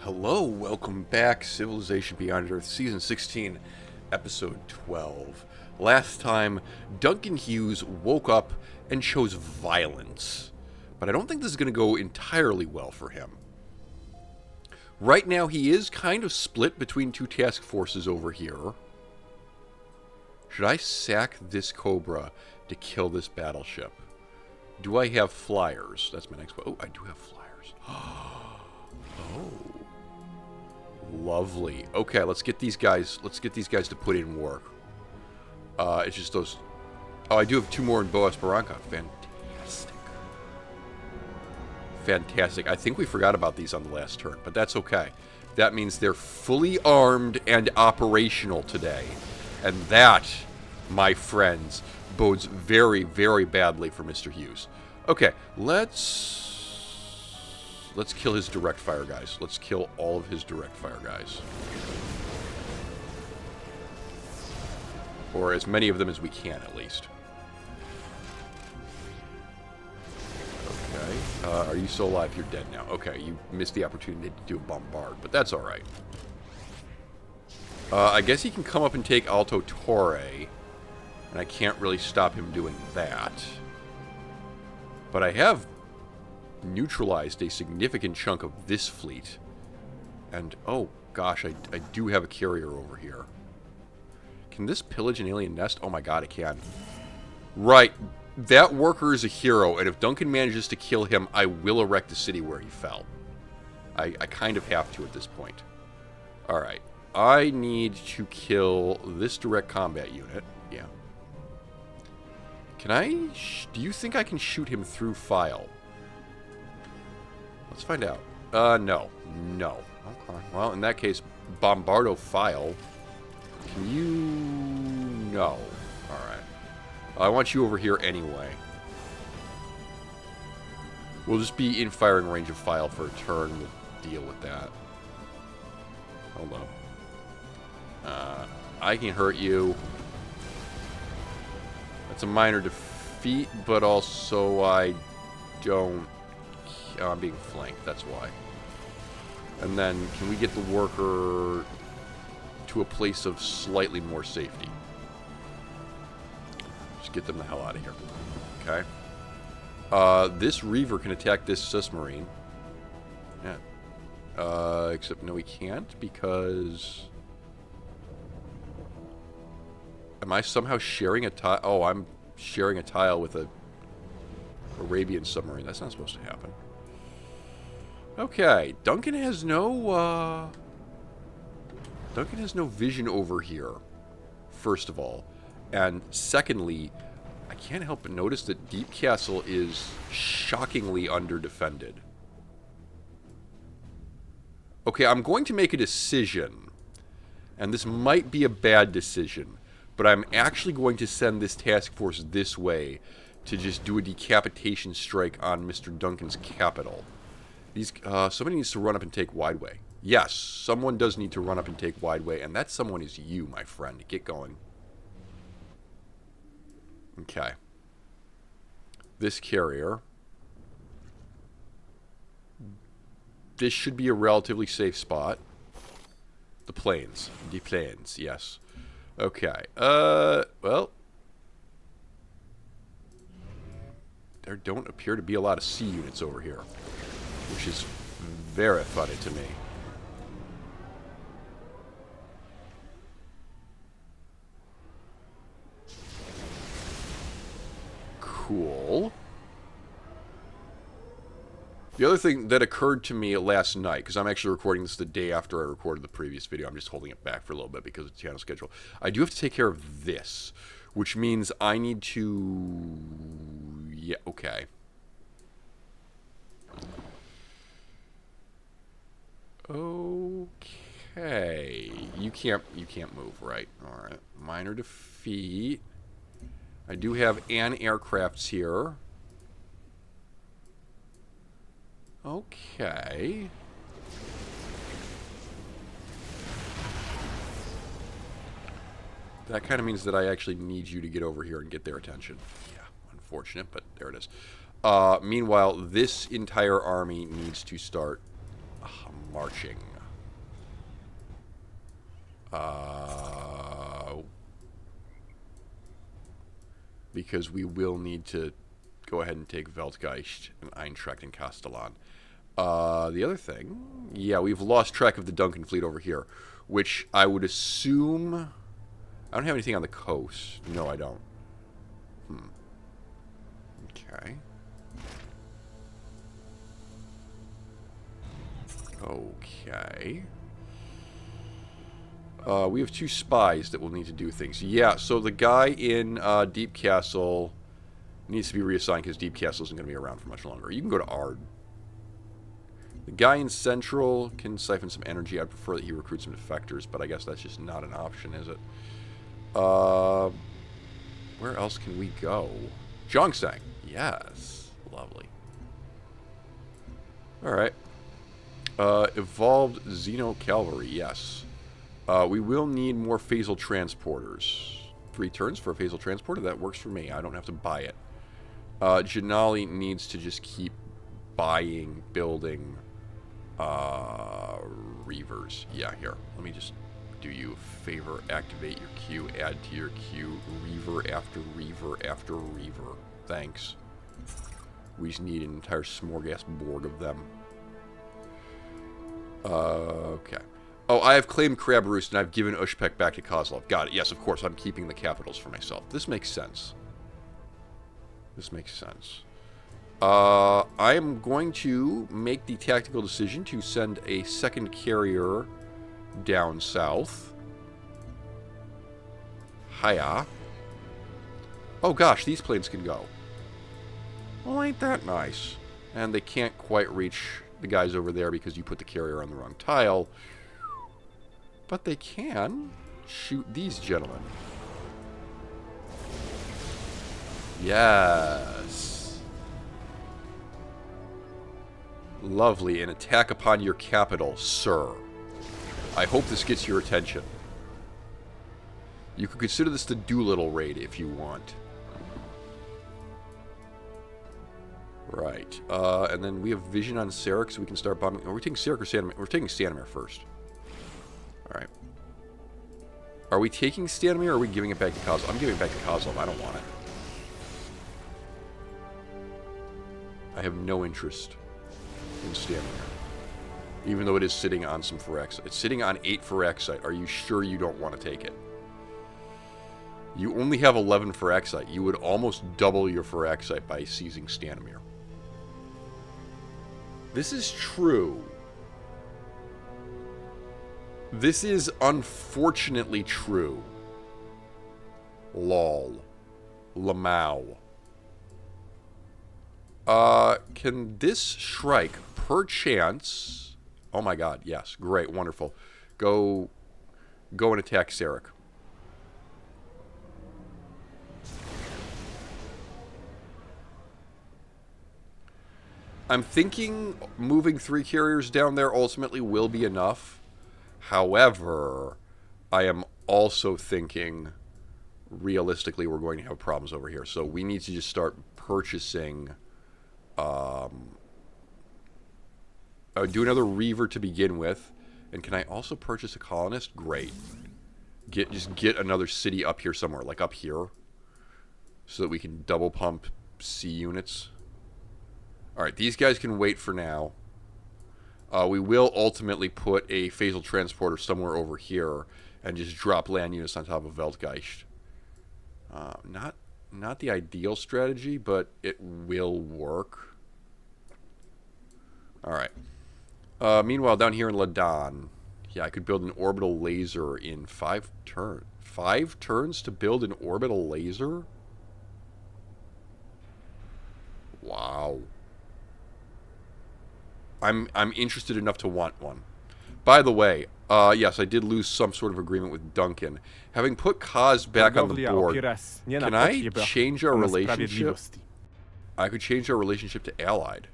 Hello, welcome back. Civilization Beyond Earth, Season 16, Episode 12. Last time, Duncan Hughes woke up and chose violence. But I don't think this is going to go entirely well for him. Right now, he is kind of split between two task forces over here. Should I sack this Cobra to kill this battleship? Do I have flyers? That's my next one. Oh, I do have flyers. Oh. Lovely. Okay, let's get these guys to put in work. It's just those. Oh, I do have two more in Boas Barranca. Fantastic. Fantastic. I think we forgot about these on the last turn, but that's okay. That means they're fully armed and operational today. And that, my friends, bodes very, very badly for Mr. Hughes. Okay, let's kill his direct fire guys. Let's kill all of his direct fire guys. Or as many of them as we can, at least. Okay. Are you still alive? You're dead now. Okay, you missed the opportunity to do a bombard, but that's alright. I guess he can come up and take Alto Torre, and I can't really stop him doing that. But I have neutralized a significant chunk of this fleet. And, oh gosh, I do have a carrier over here. Can this pillage an alien nest? Oh my god, it can. Right, that worker is a hero, and if Duncan manages to kill him, I will erect a city where he fell. I kind of have to at this point. Alright, I need to kill this direct combat unit. Yeah. Can I... do you think I can shoot him through file? Let's find out. No. No. Okay. Well, in that case, Bombardo file. Can you... no. Alright. I want you over here anyway. We'll just be in firing range of file for a turn. We'll deal with that. Hold on. I can hurt you. That's a minor defeat, but also I don't... I'm being flanked, that's why. And then, can we get the worker to a place of slightly more safety? Just get them the hell out of here. Okay. This Reaver can attack this submarine. Yeah. Except, no, he can't, because... am I somehow sharing a tile? Oh, I'm sharing a tile with a Arabian submarine. That's not supposed to happen. Okay, Duncan has no vision over here, first of all. And secondly, I can't help but notice that Deep Castle is shockingly underdefended. Okay, I'm going to make a decision. And this might be a bad decision, but I'm actually going to send this task force this way to just do a decapitation strike on Mr. Duncan's capital. Somebody needs to run up and take Wideway. Yes, someone does need to run up and take Wideway, and that someone is you, my friend. Get going. Okay. This carrier. This should be a relatively safe spot. The planes. The planes, yes. Okay. Well. There don't appear to be a lot of sea units over here, which is very funny to me. Cool. The other thing that occurred to me last night, because I'm actually recording this the day after I recorded the previous video, I'm just holding it back for a little bit because of the channel schedule. I do have to take care of this, which means I need to... yeah, okay. Okay. You can't move, right? Alright. Minor defeat. I do have aircrafts here. Okay. That kind of means that I actually need you to get over here and get their attention. Yeah, unfortunate, but there it is. Meanwhile, this entire army needs to start marching. Because we will need to go ahead and take Weltgeist and Eintracht and Castellan. The other thing, yeah, we've lost track of the Duncan fleet over here, which I would assume... I don't have anything on the coast. No, I don't. Okay. Okay. We have 2 spies that will need to do things. Yeah, so the guy in Deep Castle needs to be reassigned because Deep Castle isn't going to be around for much longer. You can go to Ard. The guy in Central can siphon some energy. I'd prefer that he recruits some defectors, but I guess that's just not an option, is it? Where else can we go? Zhongsang. Yes. Lovely. Alright. Evolved Xeno Cavalry. Yes. We will need more phasal transporters. 3 turns for a phasal transporter. That works for me. I don't have to buy it. Janali needs to just keep buying, building Reavers. Yeah, here. Let me just do you a favor. Activate your queue. Add to your queue. Reaver after Reaver after Reaver. Thanks. We just need an entire smorgasbord of them. Okay. Oh, I have claimed Crab Roost, and I've given Ushpek back to Kozlov. Got it. Yes, of course, I'm keeping the capitals for myself. This makes sense. This makes sense. I am going to make the tactical decision to send a second carrier down south. Hiya. Oh gosh, these planes can go. Well, ain't that nice? And they can't quite reach the guys over there because you put the carrier on the wrong tile. But they can shoot these gentlemen. Yes. Lovely. An attack upon your capital, sir. I hope this gets your attention. You could consider this the Doolittle raid if you want. Right. And then we have vision on Sarek, so we can start bombing. Are we taking Sarek or Stanimir? We're taking Stanimir first. Alright. Are we taking Stanimir or are we giving it back to Kozlov? I'm giving it back to Kozlov. I don't want it. I have no interest in Stanimir. Even though it is sitting on some Phyrexite. It's sitting on 8 Phyrexite. Are you sure you don't want to take it? You only have 11 Phyrexite. You would almost double your Phyrexite by seizing Stanimir. This is true. This is unfortunately true. Lol. Lamau. Can this Shrike perchance... Oh my god, yes. Great, wonderful. Go and attack Sarek. I'm thinking moving 3 carriers down there ultimately will be enough. However, I am also thinking realistically we're going to have problems over here. So we need to just start purchasing... do another Reaver to begin with. And can I also purchase a colonist? Great. Just get another city up here somewhere, like up here. So that we can double pump C units. Alright, these guys can wait for now. We will ultimately put a phasal transporter somewhere over here and just drop land units on top of Weltgeist. Not the ideal strategy, but it will work. Alright. Meanwhile, down here in Ladan, yeah, I could build an orbital laser in 5 turns. 5 turns to build an orbital laser? Wow. I'm interested enough to want one. By the way, yes, I did lose some sort of agreement with Duncan. Having put Kaz back on the board, can I change our relationship? I could change our relationship to Allied.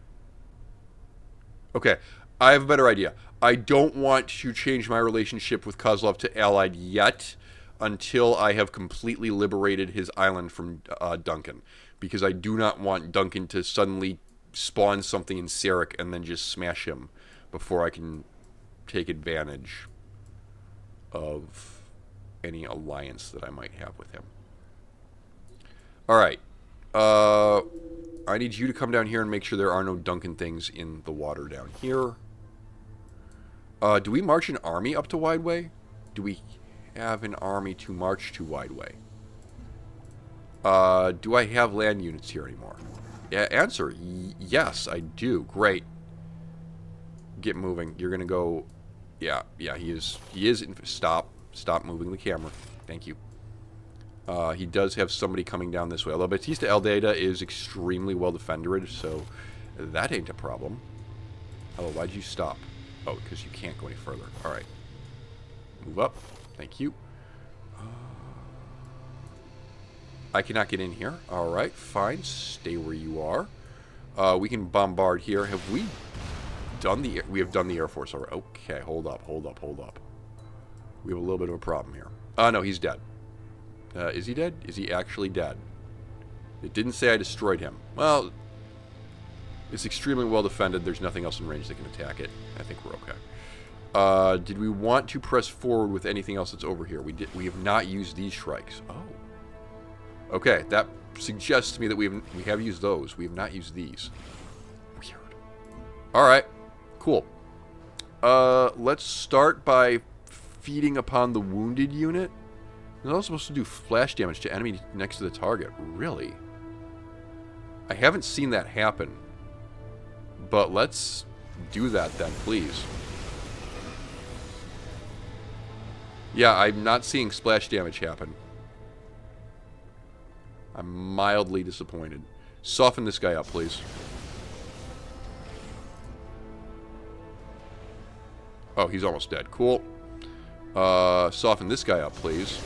Okay, I have a better idea. I don't want to change my relationship with Kozlov to Allied yet until I have completely liberated his island from Duncan. Because I do not want Duncan to suddenly spawn something in Sarek and then just smash him before I can take advantage of any alliance that I might have with him. Alright. I need you to come down here and make sure there are no Duncan things in the water down here. Do we march an army up to Wideway? Do we have an army to march to Wideway? Do I have land units here anymore? Yeah, answer, yes, I do. Great. Get moving. You're gonna go... Yeah, he is... Stop moving the camera. Thank you. He does have somebody coming down this way. Although Batista Aldea is extremely well defended, so that ain't a problem. Hello, why'd you stop? Oh, because you can't go any further. Alright. Move up. Thank you. I cannot get in here. Alright, fine. Stay where you are. We can bombard here. Have we done the... We have done the Air Force already. Okay, hold up. We have a little bit of a problem here. No, he's dead. Is he dead? Is he actually dead? It didn't say I destroyed him. Well, it's extremely well defended. There's nothing else in range that can attack it. I think we're okay. Did we want to press forward with anything else that's over here? We have not used these Shrikes. Oh. Okay, that suggests to me that we have used those. We have not used these. Weird. Alright. Cool. Let's start by feeding upon the wounded unit. It's also supposed to do flash damage to enemy next to the target. Really? I haven't seen that happen. But let's do that then, please. Yeah, I'm not seeing splash damage happen. I'm mildly disappointed. Soften this guy up, please. Oh, he's almost dead. Cool. Soften this guy up, please.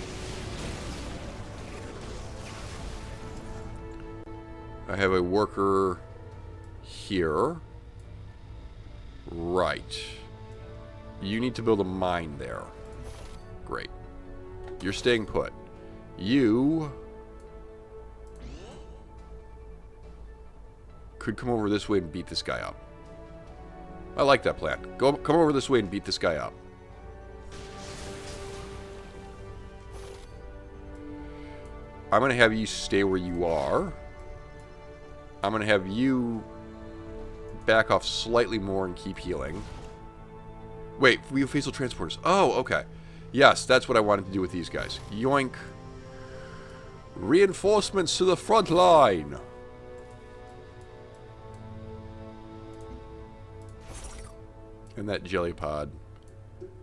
I have a worker here. Right. You need to build a mine there. Great. You're staying put. You could come over this way and beat this guy up. I like that plan. Come over this way and beat this guy up. I'm going to have you stay where you are. I'm going to have you back off slightly more and keep healing. Wait, we have facial transporters. Oh, okay. Yes, that's what I wanted to do with these guys. Yoink. Reinforcements to the front line. And that jelly pod.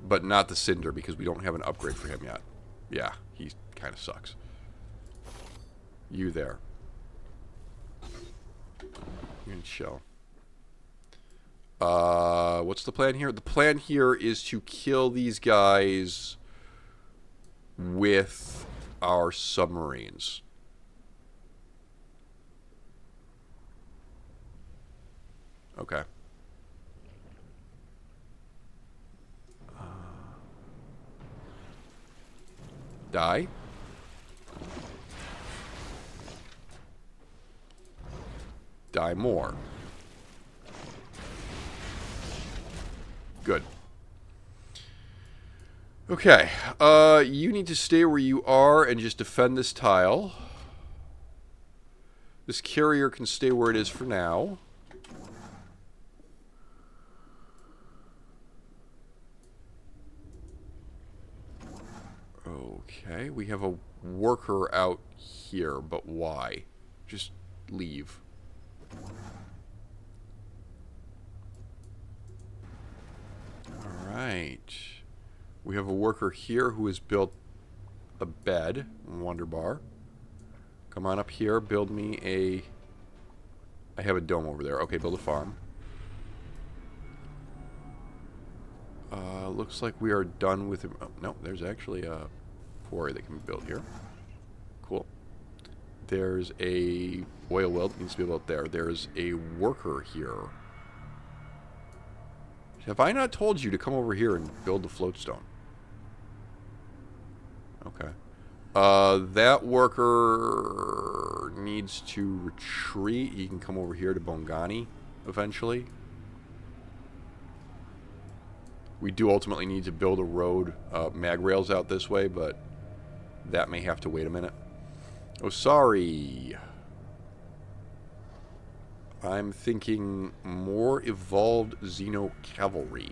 But not the cinder because we don't have an upgrade for him yet. Yeah, he kind of sucks. You there. You're gonna chill. What's the plan here? The plan here is to kill these guys with our submarines. Okay. Die. Die more. Good. Okay. You need to stay where you are and just defend this tile. This carrier can stay where it is for now. Okay, we have a worker out here, but why? Just leave. Alright. We have a worker here who has built a bed, Wonder Bar. Come on up here, build me a... I have a dome over there. Okay, build a farm. Looks like we are done with him. Oh, no, there's actually a quarry that can be built here. Cool. There's a oil well that needs to be built there. There's a worker here. Have I not told you to come over here and build the floatstone? Okay. That worker needs to retreat. He can come over here to Bongani eventually. We do ultimately need to build a road, mag rails out this way, but that may have to wait a minute. Oh, sorry. I'm thinking more evolved Xeno cavalry.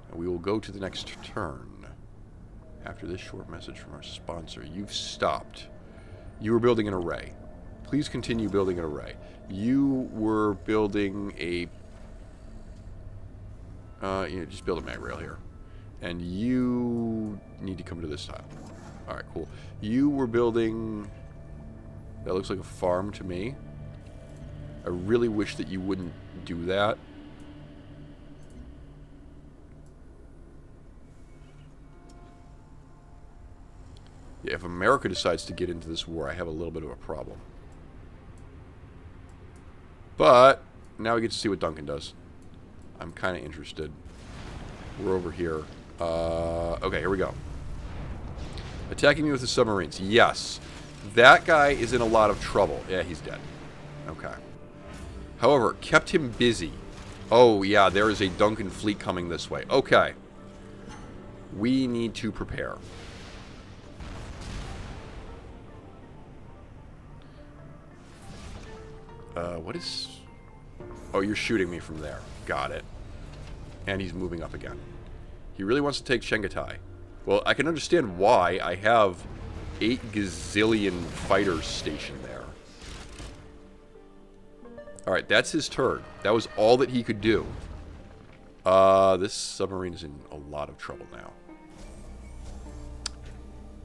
And we will go to the next turn. After this short message from our sponsor. You've stopped. You were building an array. Please continue building an array. You were building a... just build a mag rail here. And you need to come to this tile. Alright, cool. You were building... That looks like a farm to me. I really wish that you wouldn't do that. Yeah, if America decides to get into this war, I have a little bit of a problem. But now we get to see what Duncan does. I'm kind of interested. We're over here. Okay, here we go. Attacking me with the submarines. Yes. That guy is in a lot of trouble. Yeah, he's dead. Okay. However, kept him busy. Oh, yeah, there is a Duncan fleet coming this way. Okay. We need to prepare. What is... Oh, you're shooting me from there. Got it. And he's moving up again. He really wants to take Chengatai. Well, I can understand why. I have 8 gazillion fighters stationed there. Alright, that's his turn. That was all that he could do. This submarine is in a lot of trouble now.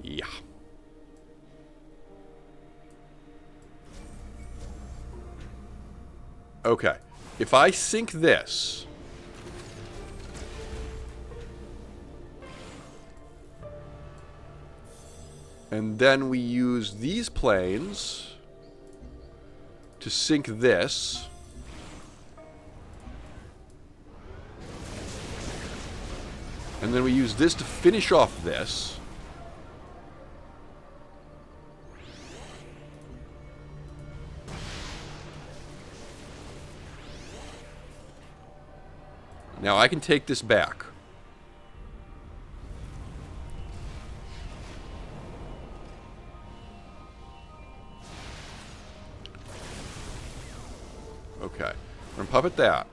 Yeah. Okay. If I sink this... And then we use these planes to sink this. And then we use this to finish off this. Now I can take this back. Okay. I'm going to puppet that.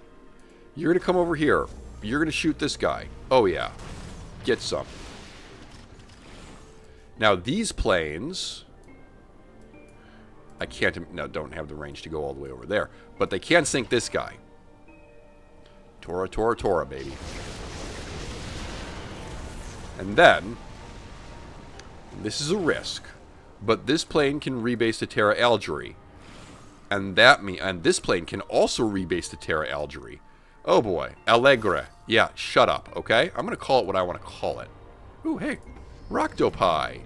You're going to come over here. You're going to shoot this guy. Oh, yeah. Get some. Now, these planes... I can't... No, don't have the range to go all the way over there. But they can sink this guy. Tora, Tora, Tora, baby. And then... This is a risk. But this plane can rebase to Terra Algerie. And this plane can also rebase to Terra Algerie. Oh boy. Allegre. Yeah, shut up, okay? I'm going to call it what I want to call it. Ooh, hey. Roctopi.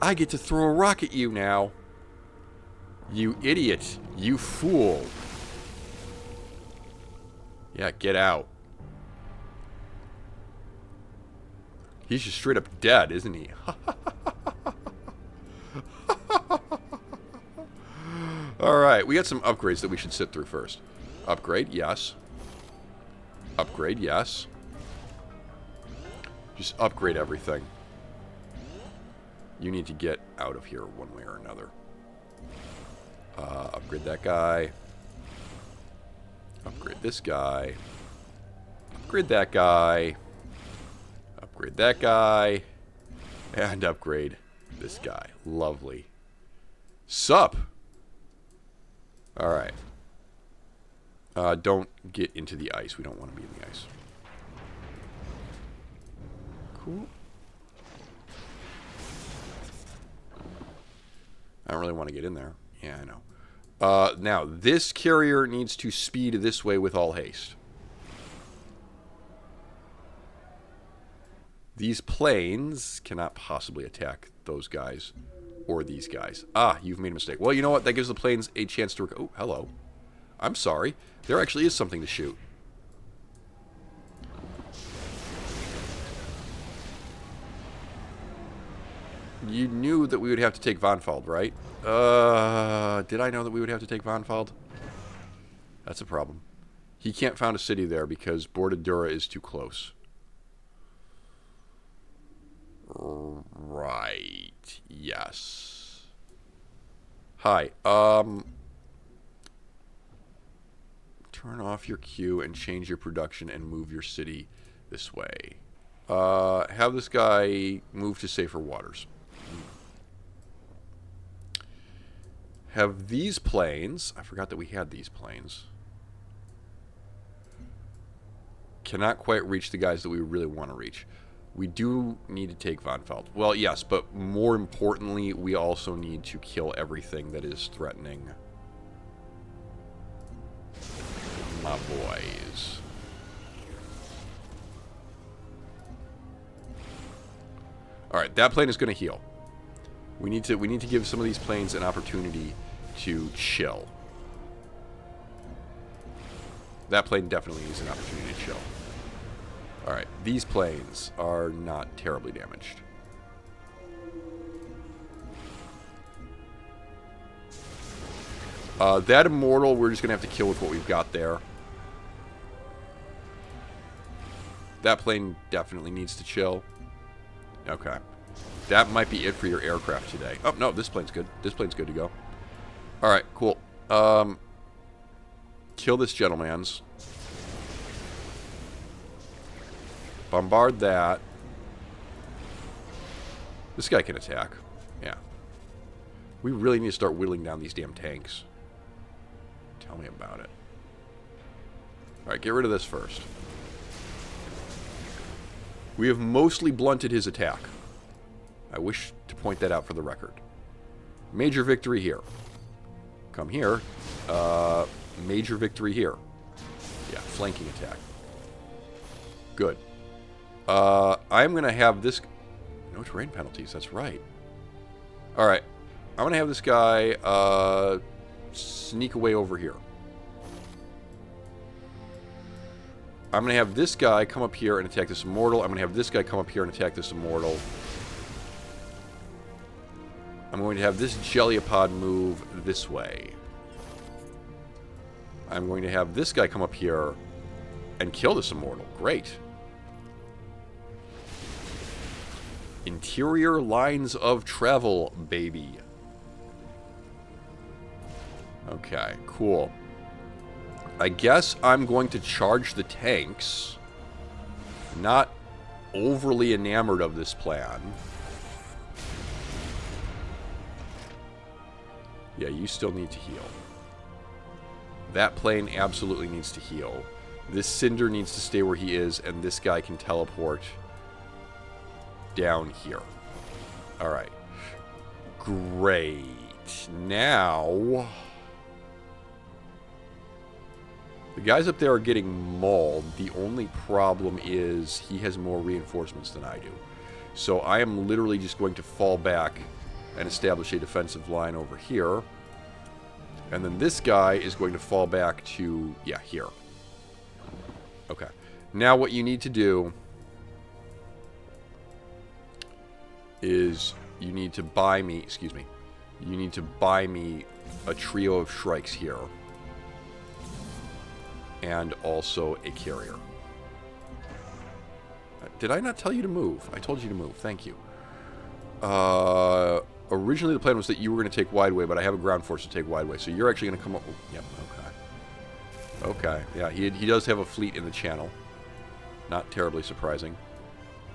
I get to throw a rock at you now. You idiot. You fool. Yeah, get out. He's just straight up dead, isn't he? Alright, we got some upgrades that we should sit through first. Upgrade, yes. Upgrade, yes. Just upgrade everything. You need to get out of here one way or another. Upgrade that guy. Upgrade this guy. Upgrade that guy. Upgrade that guy. And upgrade this guy. Lovely. Sup? Alright. Don't get into the ice. We don't want to be in the ice. Cool. I don't really want to get in there. Yeah, I know. Now, this carrier needs to speed this way with all haste. These planes cannot possibly attack those guys or these guys. Ah, you've made a mistake. Well, you know what? That gives the planes a chance to... Oh, hello. I'm sorry. There actually is something to shoot. You knew that we would have to take Vonfald, right? Did I know that we would have to take Vonfald? That's a problem. He can't found a city there because Bordadura is too close. Right. Yes. Hi. Turn off your queue and change your production and move your city this way. Have this guy move to safer waters. Have these planes. I forgot that we had these planes. Cannot quite reach the guys that we really want to reach. We do need to take Von Feld. Well, yes, but more importantly, we also need to kill everything that is threatening my boys. All right, that plane is going to heal. We need to give some of these planes an opportunity to chill. That plane definitely needs an opportunity to chill. All right, these planes are not terribly damaged. That Immortal, we're just going to have to kill with what we've got there. That plane definitely needs to chill. Okay. That might be it for your aircraft today. Oh, no, this plane's good. This plane's good to go. All right, cool. Kill this gentleman's. Bombard that. This guy can attack. Yeah. We really need to start whittling down these damn tanks. Tell me about it. Alright, get rid of this first. We have mostly blunted his attack. I wish to point that out for the record. Major victory here. Come here. Major victory here. Yeah, flanking attack. Good. I'm going to have this... No terrain penalties, that's right. Alright. I'm going to have this guy sneak away over here. I'm going to have this guy come up here and attack this Immortal. I'm going to have this guy come up here and attack this Immortal. I'm going to have this Jellyapod move this way. I'm going to have this guy come up here and kill this Immortal. Great. Interior lines of travel, baby. Okay, cool. I guess I'm going to charge the tanks. Not overly enamored of this plan. Yeah, you still need to heal. That plane absolutely needs to heal. This Cinder needs to stay where he is, and this guy can teleport down here. Alright. Great. Now... the guys up there are getting mauled. The only problem is he has more reinforcements than I do. So I am literally just going to fall back and establish a defensive line over here. And then this guy is going to fall back to, yeah, here. Okay. Now what you need to do is you need to buy me, excuse me, you need to buy me a trio of Shrikes here. And also a carrier. Did I not tell you to move? I told you to move. Thank you. Originally the plan was that you were going to take Wideway, but I have a ground force to take Wideway. So you're actually going to come up... Yep, okay. Okay, yeah, he does have a fleet in the channel. Not terribly surprising.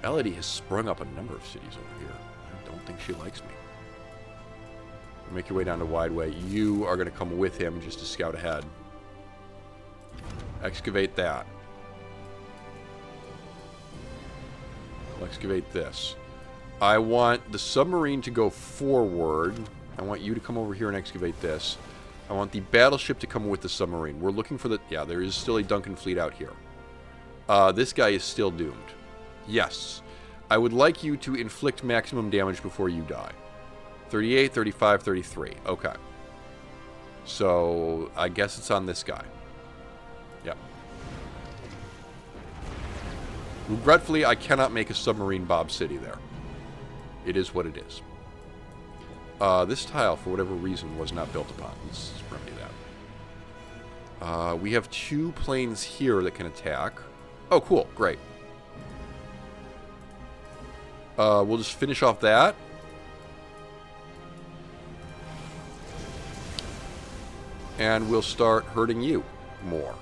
Elodie has sprung up a number of cities over here. I don't think she likes me. Make your way down to Wideway. You are going to come with him just to scout ahead. Excavate that. I'll excavate this. I want the submarine to go forward. I want you to come over here and excavate this. I want the battleship to come with the submarine. We're looking for the... yeah, there is still a Duncan fleet out here. This guy is still doomed. Yes. I would like you to inflict maximum damage before you die. 38, 35, 33. Okay. So, I guess it's on this guy. Yep. Regretfully, I cannot make a submarine Bob City there. It is what it is. This tile, for whatever reason, was not built upon. Let's remedy We have 2 planes here that can attack. Oh, cool. Great. We'll just finish off that. And we'll start hurting you more.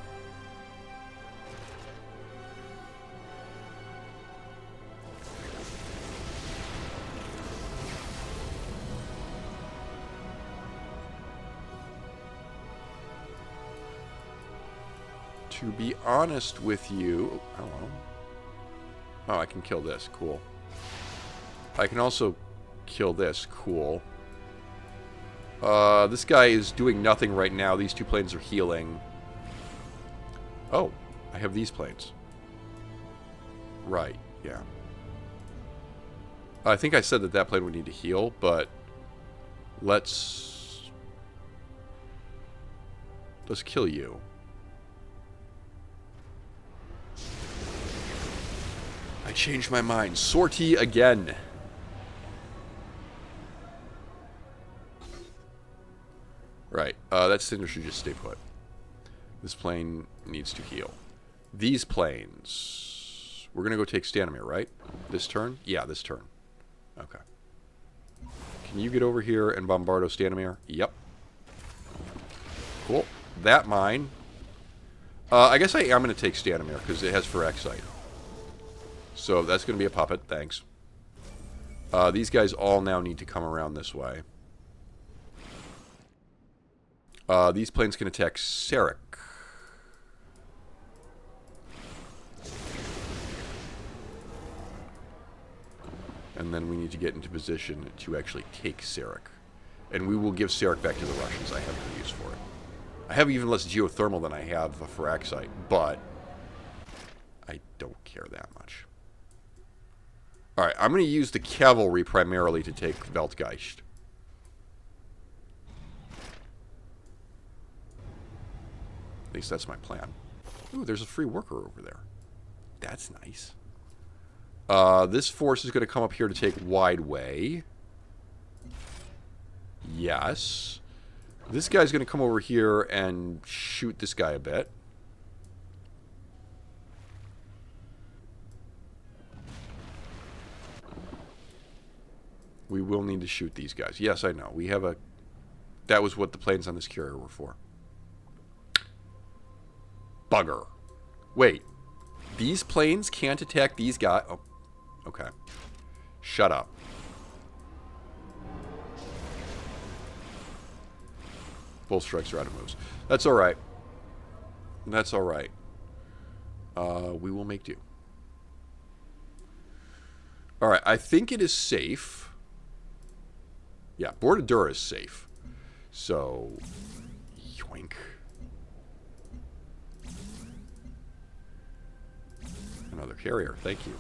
To be honest with you... Oh, hello. Oh, I can kill this. Cool. I can also kill this. Cool. This guy is doing nothing right now. These 2 planes are healing. Oh, I have these planes. Right, yeah. I think I said that plane would need to heal, but let's kill you. I changed my mind. Sortie again. Right. That cinder should just stay put. This plane needs to heal. These planes... We're going to go take Stanimir, right? This turn? Yeah, this turn. Okay. Can you get over here and bombardo Stanimir? Yep. Cool. That mine. I guess I am going to take Stanimir because it has Phyrexight. So that's going to be a puppet. Thanks. These guys all now need to come around this way. These planes can attack Sarek. And then we need to get into position to actually take Sarek. And we will give Sarek back to the Russians. I have no use for it. I have even less geothermal than I have for Phyrexight, but I don't care that much. Alright, I'm going to use the cavalry primarily to take Weltgeist. At least that's my plan. Ooh, there's a free worker over there. That's nice. This force is going to come up here to take Wide Way. Yes. This guy's going to come over here and shoot this guy a bit. We will need to shoot these guys. Yes, I know. We have a... That was what the planes on this carrier were for. Bugger. Wait. These planes can't attack these guys? Oh, okay. Shut up. Full strikes are out of moves. That's alright. That's alright. We will make do. Alright, I think it is safe. Yeah, Bordadura is safe. So, yoink. Another carrier, thank you.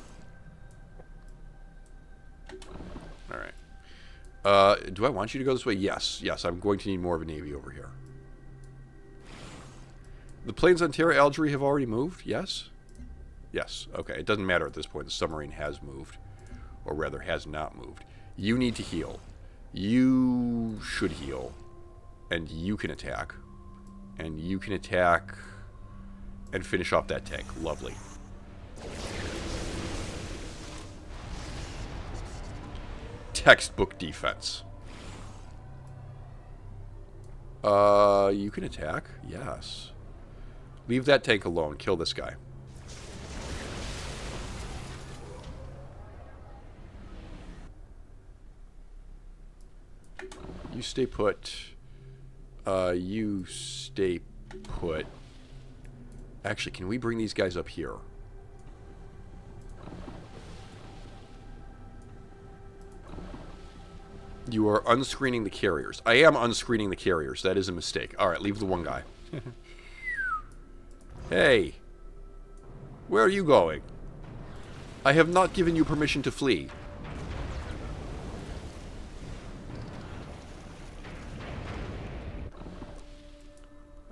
Alright. Do I want you to go this way? Yes, yes, I'm going to need more of a navy over here. The planes on Terra Algerie have already moved? Yes? Yes, okay. It doesn't matter at this point. The submarine has moved. Or rather, has not moved. You need to heal. You should heal. And you can attack. And you can attack and finish off that tank. Lovely. Textbook defense. You can attack. Yes. Leave that tank alone. Kill this guy. You stay put. You stay put. Actually, can we bring these guys up here? You are unscreening the carriers. I am unscreening the carriers. That is a mistake. Alright, leave the one guy. Hey. Where are you going? I have not given you permission to flee.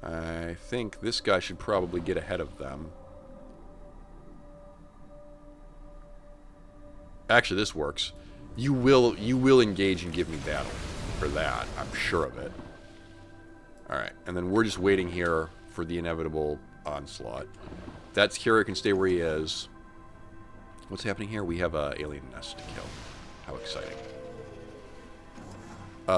I think this guy should probably get ahead of them. Actually, this works. You will engage and give me battle for that. I'm sure of it. Alright, and then we're just waiting here for the inevitable onslaught. That's Kira can stay where he is. What's happening here? We have a alien nest to kill. How exciting.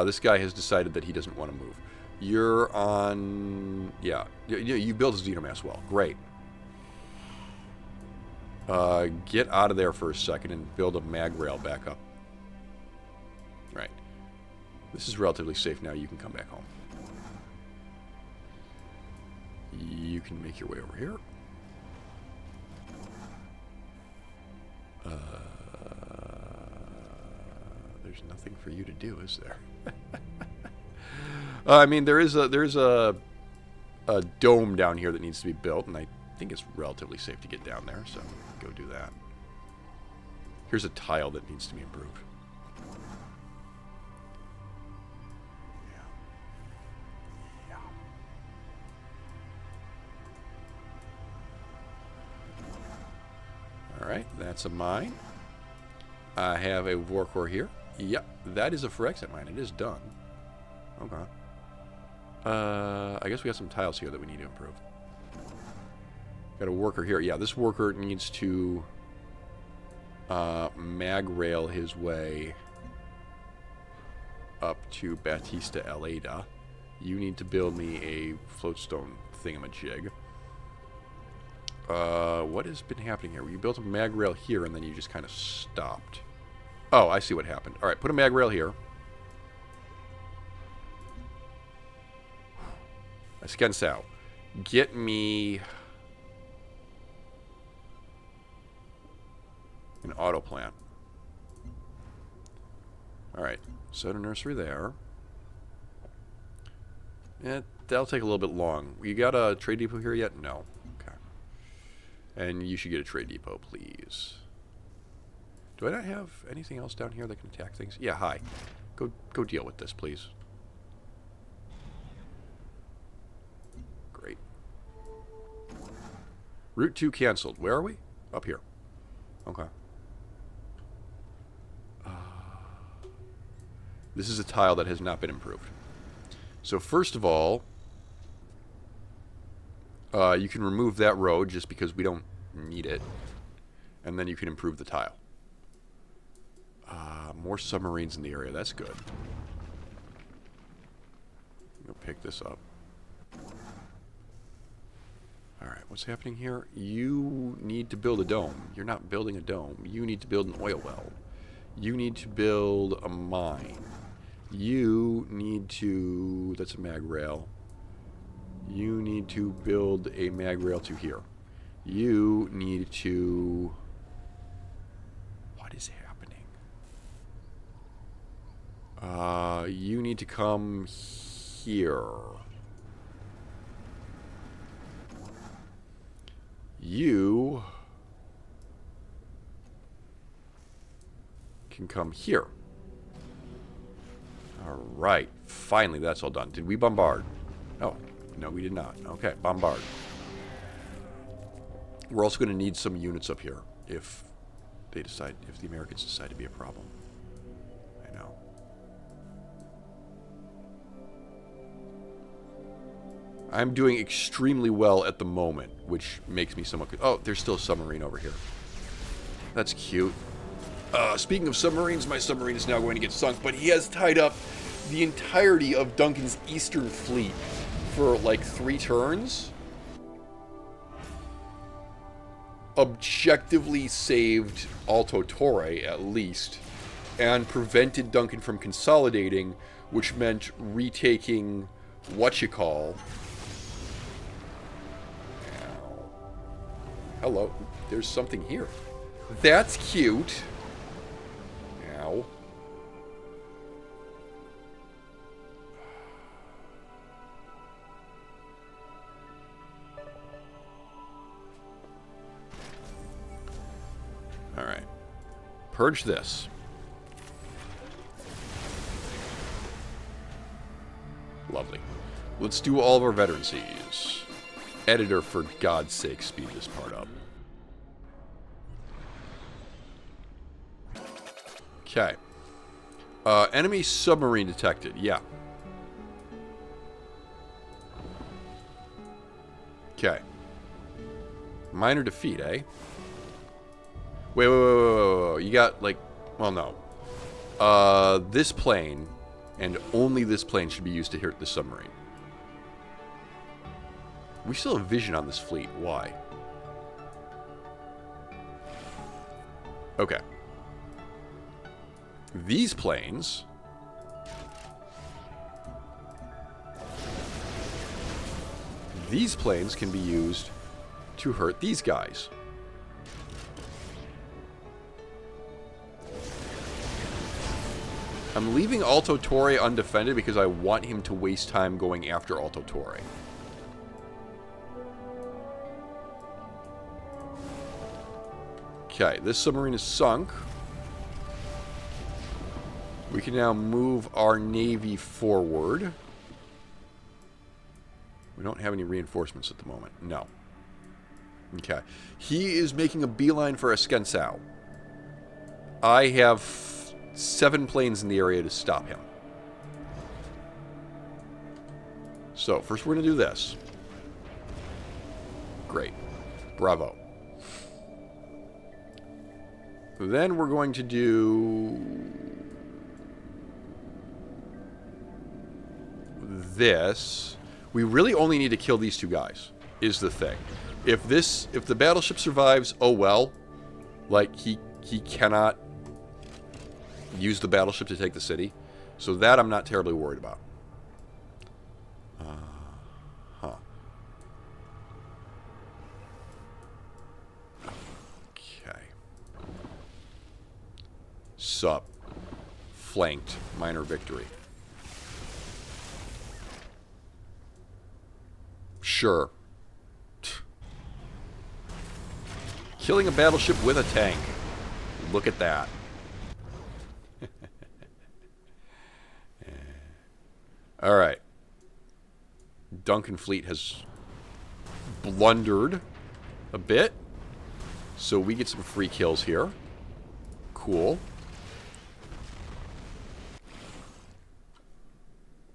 This guy has decided that he doesn't want to move. You're on... Yeah. You built a xenomass well. Great. Get out of there for a second and build a mag rail back up. Right. This is relatively safe now. You can come back home. You can make your way over here. There's nothing for you to do, is there? I mean, there's a dome down here that needs to be built, and I think it's relatively safe to get down there, so go do that. Here's a tile that needs to be improved. Yeah. Alright, that's a mine. I have a war core here. Yep, that is a Phyrexit mine. It is done. Okay. I guess we got some tiles here that we need to improve. Got a worker here. Yeah, this worker needs to mag rail his way up to Batista Elada. You need to build me a floatstone thingamajig. What has been happening here? You built a mag rail here and then you just kind of stopped. Oh, I see what happened. All right, put a mag rail here. Skensau, get me an auto plant. All right, set a nursery there. That'll take a little bit long. You got a trade depot here yet? No. Okay. And you should get a trade depot, please. Do I not have anything else down here that can attack things? Yeah, hi. Go deal with this, please. Great. Route 2 canceled. Where are we? Up here. Okay. This is a tile that has not been improved. So first of all, you can remove that road just because we don't need it. And then you can improve the tile. More submarines in the area. That's good. Go pick this up. Alright, what's happening here? You need to build a dome. You're not building a dome. You need to build an oil well. You need to build a mine. You need to... That's a mag rail. You need to build a mag rail to here. You need to... What is happening? You need to come here. You can come here. Alright. Finally, that's all done. Did we bombard? Oh, no, we did not. Okay, bombard. We're also going to need some units up here if they decide, if the Americans decide to be a problem. I know. I'm doing extremely well at the moment, which makes me somewhat good. Oh, there's still a submarine over here. That's cute. Speaking of submarines, my submarine is now going to get sunk, but he has tied up the entirety of Duncan's Eastern Fleet for like 3 turns. Objectively saved Alto Torre, at least, and prevented Duncan from consolidating, which meant retaking whatchamacall. Hello, there's something here. That's cute. Ow. Alright. Purge this. Lovely. Let's do all of our veterancies. Editor, for God's sake, speed this part up. Okay. Enemy submarine detected. Yeah. Okay. Minor defeat, eh? Wait. You got, like... Well, no. This plane, and only this plane, should be used to hit the submarine. We still have vision on this fleet. Why? Okay. These planes... These planes can be used to hurt these guys. I'm leaving Alto Torre undefended because I want him to waste time going after Alto Torre. Okay, this submarine is sunk. We can now move our navy forward. We don't have any reinforcements at the moment. No. Okay. He is making a beeline for Esquensao. I have 7 planes in the area to stop him. So, first we're going to do this. Great. Bravo. Then we're going to do... this. We really only need to kill these 2 guys, is the thing. If the battleship survives, oh well. Like, he cannot use the battleship to take the city. So that I'm not terribly worried about. Okay. Sup. Flanked. Minor victory. Sure. Killing a battleship with a tank. Look at that. Alright. Duncan Fleet has blundered a bit. So we get some free kills here. Cool.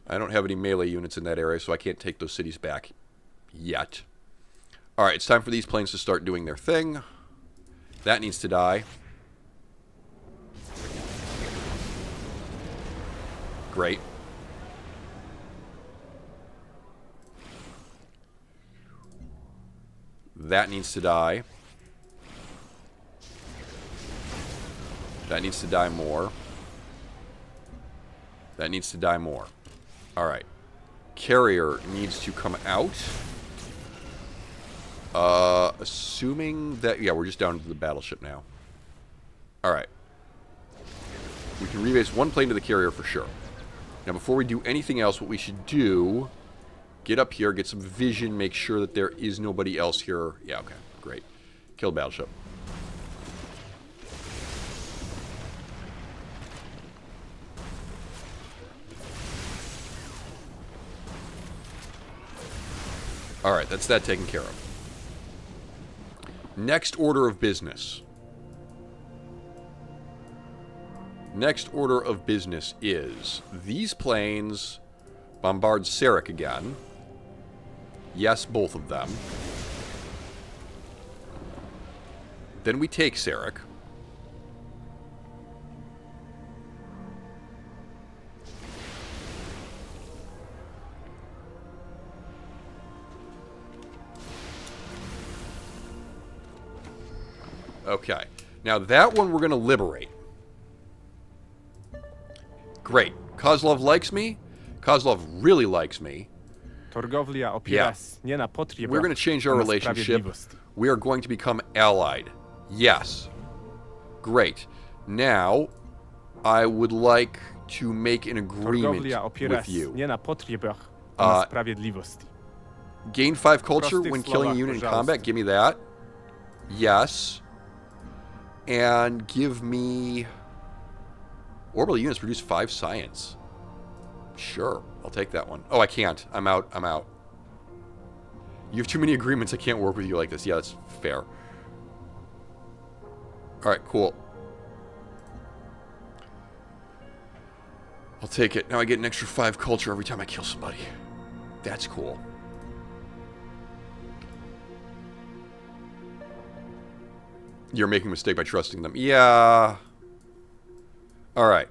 I don't have any melee units in that area, so I can't take those cities back yet. Alright, it's time for these planes to start doing their thing. That needs to die. Great. That needs to die. That needs to die more. That needs to die more. Alright. Carrier needs to come out. Assuming that... yeah, we're just down to the battleship now. Alright. We can rebase 1 plane to the carrier for sure. Now, before we do anything else, what we should do... get up here, get some vision, make sure that there is nobody else here. Yeah, okay. Great. Kill the battleship. Alright, that's that taken care of. Next order of business. Next order of business is these planes bombard Sarek again. Yes, both of them. Then we take Sarek. Okay. Now that one we're going to liberate. Great. Kozlov likes me. Kozlov really likes me. Yeah. We're going to change our relationship. We are going to become allied. Yes. Great. Now, I would like to make an agreement with you. Gain 5 culture when killing a unit in combat. Give me that. Yes. And give me... orbital units produce 5 science. Sure. I'll take that one. Oh, I can't. I'm out. I'm out. You have too many agreements. I can't work with you like this. Yeah, that's fair. Alright, cool. I'll take it. Now I get an extra 5 culture every time I kill somebody. That's cool. You're making a mistake by trusting them. Yeah. Alright.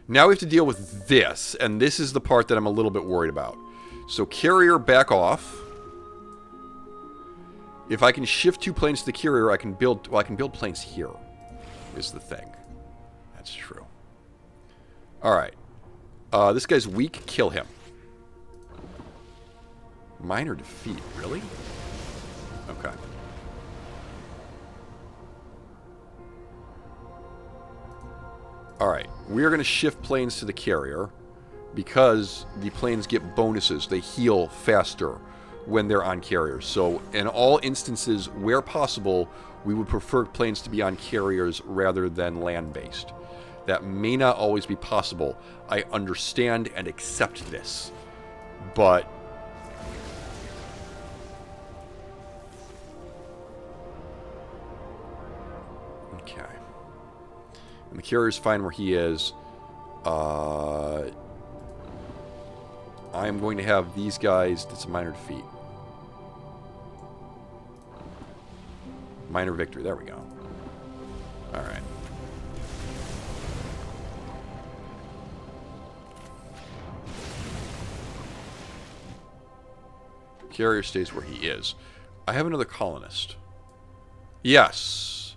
Now we have to deal with this, and this is the part that I'm a little bit worried about. So carrier, back off. If I can shift 2 planes to the carrier, I can build... Well, I can build planes here, is the thing. That's true. Alright. This guy's weak. Kill him. Minor defeat. Really? Okay. Alright. We are going to shift planes to the carrier because the planes get bonuses. They heal faster when they're on carriers. So in all instances where possible, we would prefer planes to be on carriers rather than land-based. That may not always be possible. I understand and accept this. But okay. And the carrier's fine where he is. I'm going to have these guys. That's a minor defeat. Minor victory. There we go. Alright. Carrier stays where he is. I have another colonist. Yes.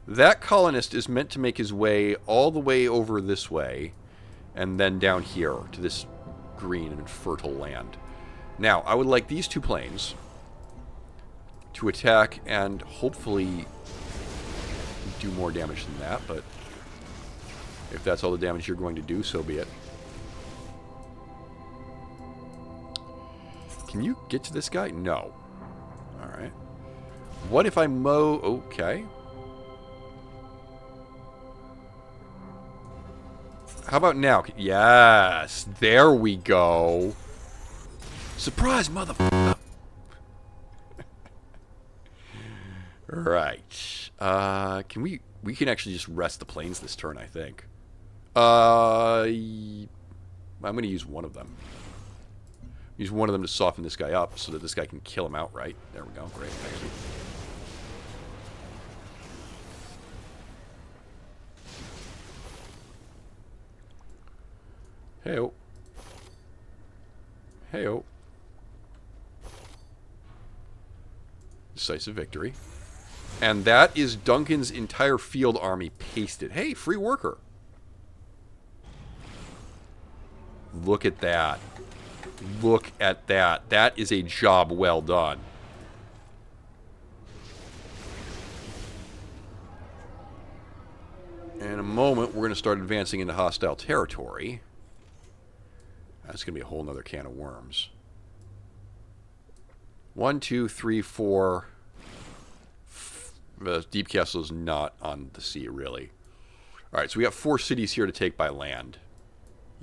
That colonist is meant to make his way all the way over this way and then down here to this green and fertile land. Now, I would like these 2 planes to attack and hopefully do more damage than that, but if that's all the damage you're going to do, so be it. Can you get to this guy? No. Alright. What if I mow... Okay. How about now? Yes! There we go! Surprise, motherfucker! Right. Can we... We can actually just rest the planes this turn, I think. I'm going to use one of them. Use one of them to soften this guy up so that this guy can kill him outright. There we go. Great. Thank you. Hey-oh. Hey-oh. Decisive victory. And that is Duncan's entire field army pasted. Hey, free worker. Look at that. Look at that. That is a job well done. In a moment, we're going to start advancing into hostile territory. That's going to be a whole nother can of worms. 1, 2, 3, 4. Deep Castle is not on the sea, really. Alright, so we got 4 cities here to take by land.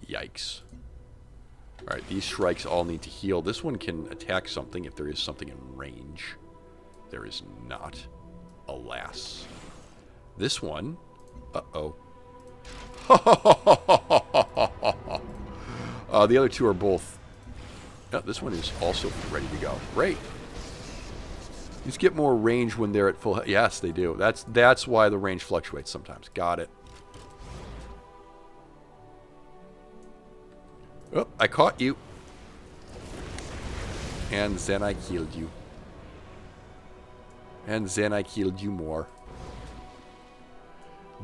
Yikes. Alright, these Shrikes all need to heal. This one can attack something if there is something in range. There is not. Alas. This one... Uh-oh. The other 2 are both... Oh, this one is also ready to go. Great. These get more range when they're at full... Yes, they do. That's why the range fluctuates sometimes. Got it. Oh, I caught you. And then I killed you. And then I killed you more.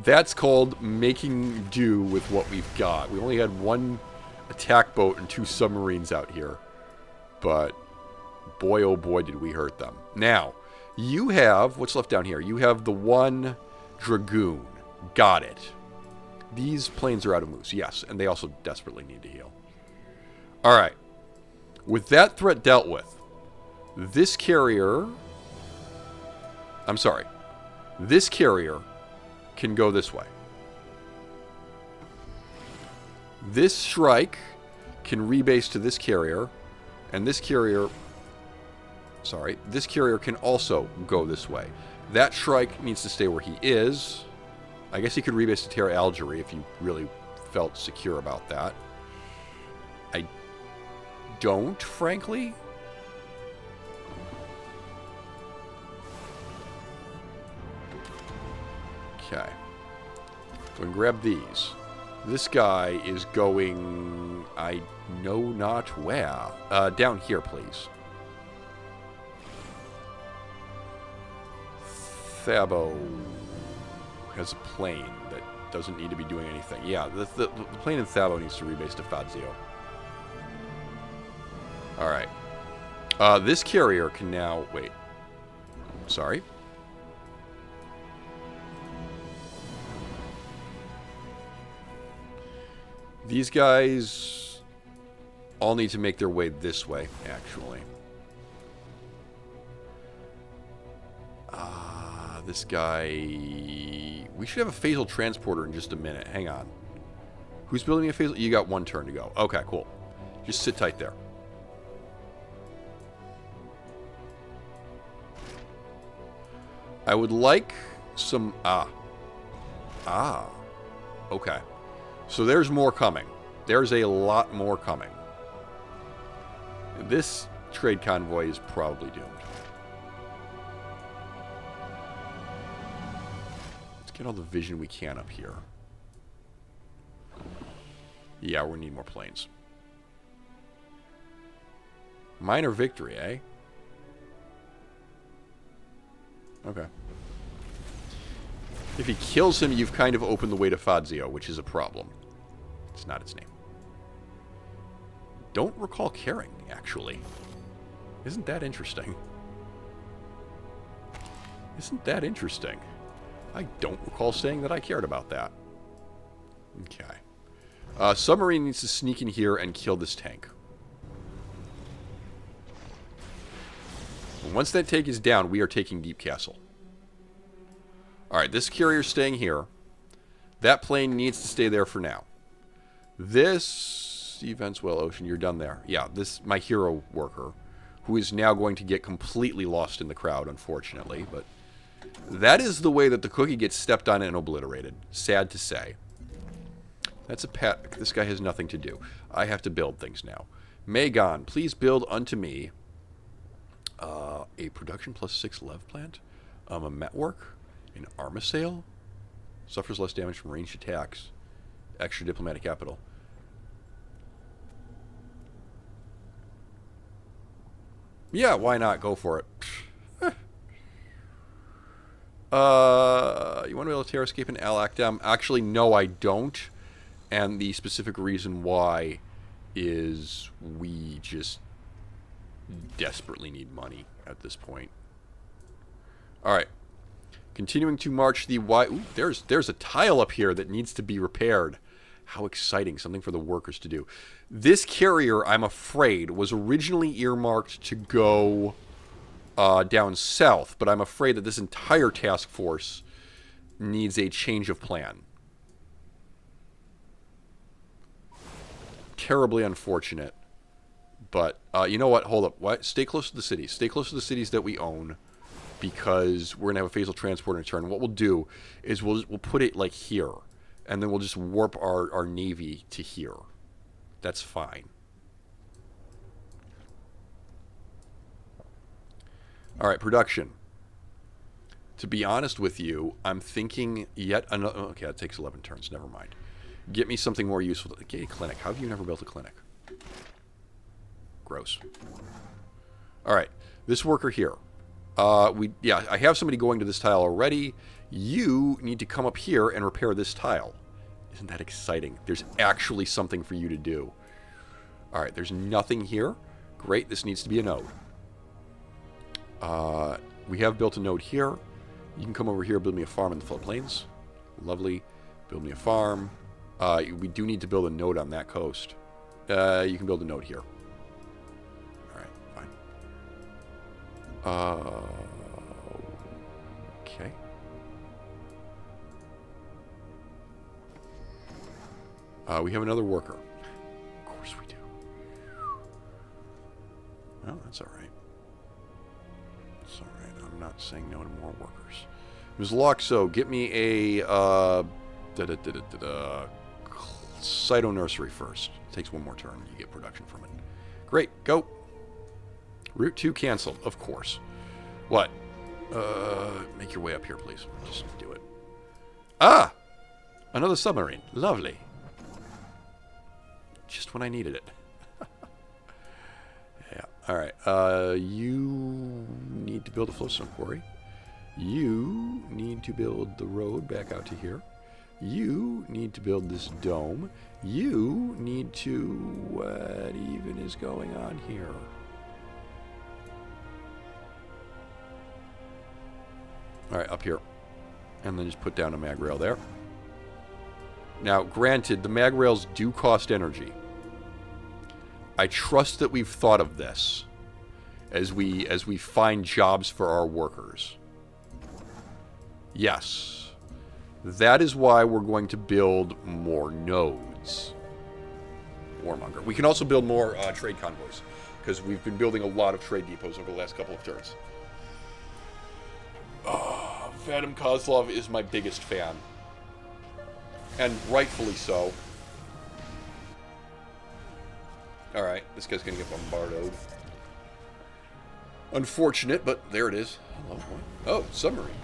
That's called making do with what we've got. We only had 1 attack boat and 2 submarines out here. But boy, oh boy, did we hurt them. Now, you have... What's left down here? You have the 1 Dragoon. Got it. These planes are out of moves. Yes, and they also desperately need to heal. Alright. With that threat dealt with, this carrier... I'm sorry. This carrier can go this way. This Shrike can rebase to this carrier, and this carrier... Sorry. This carrier can also go this way. That Shrike needs to stay where he is. I guess he could rebase to Terra Algerie if you really felt secure about that. I don't, frankly. and grab these. This guy is going... I know not where. Down here, please. Thabo has a plane that doesn't need to be doing anything. Yeah, the plane in Thabo needs to rebase to Fazio. Alright. This carrier can now... Wait. Sorry. These guys all need to make their way this way, actually. This guy... We should have a phasal transporter in just a minute. Hang on. Who's building a phasal? You got one turn to go. Okay, cool. Just sit tight there. I would like some... Okay. So there's more coming. There's a lot more coming. This trade convoy is probably doomed. Let's get all the vision we can up here. Yeah, we need more planes. Minor victory, eh? Okay. If he kills him, you've kind of opened the way to Fazio, which is a problem. It's not its name. Don't recall caring, actually. Isn't that interesting? Isn't that interesting? I don't recall saying that I cared about that. Okay. Submarine needs to sneak in here and kill this tank. And once that tank is down, we are taking Deep Castle. Alright, this carrier's staying here. That plane needs to stay there for now. This... Eventswell Ocean, you're done there. Yeah, this my hero worker, who is now going to get completely lost in the crowd, unfortunately. But that is the way that the cookie gets stepped on and obliterated. Sad to say. That's a pat. This guy has nothing to do. I have to build things now. Magon, please build unto me a production +6 lev plant, a metwork, an armisail, suffers less damage from ranged attacks, extra diplomatic capital. Yeah, why not? Go for it. You want to be able to tear escape an Alacdam? Actually, no, I don't. And the specific reason why is we just desperately need money at this point. Alright. Continuing to march the Y... Ooh, there's a tile up here that needs to be repaired. How exciting. Something for the workers to do. This carrier, I'm afraid, was originally earmarked to go down south, but I'm afraid that this entire task force needs a change of plan. Terribly unfortunate. But, you know what? Hold up. What? Stay close to the cities. Stay close to the cities that we own, because we're going to have a phasal transport in turn. What we'll do is we'll put it, like, here. And then we'll just warp our navy to here. That's fine. Alright, production. To be honest with you, I'm thinking yet another... Okay, that takes 11 turns. Never mind. Get me something more useful. Get a clinic. How have you never built a clinic? Gross. Alright, this worker here. Yeah, I have somebody going to this tile already. You need to come up here and repair this tile. Isn't that exciting? There's actually something for you to do. Alright, there's nothing here. Great, this needs to be a node. We have built a node here. You can come over here, build me a farm in the floodplains. Lovely. Build me a farm. We do need to build a node on that coast. You can build a node here. Alright, fine. Okay. We have another worker. Of course we do. Oh, that's alright. That's alright. I'm not saying no to more workers. Ms. Loxo, get me a Cyto Nursery first. It takes one more turn. You get production from it. Great. Go. Route 2 canceled. Of course. What? Make your way up here, please. Just do it. Ah! Another submarine. Lovely. Just when I needed it. Yeah. Alright. You need to build a floatstone quarry. You need to build the road back out to here. You need to build this dome. You need to... What even is going on here? Alright, up here. And then just put down a mag rail there. Now, granted, the mag rails do cost energy. I trust that we've thought of this as we find jobs for our workers. Yes. That is why we're going to build more nodes. Warmonger. We can also build more trade convoys, because we've been building a lot of trade depots over the last couple of turns. Vadim Kozlov is my biggest fan. And rightfully so. Alright, this guy's gonna get bombarded. Unfortunate, but there it is. Hello. Oh, submarine.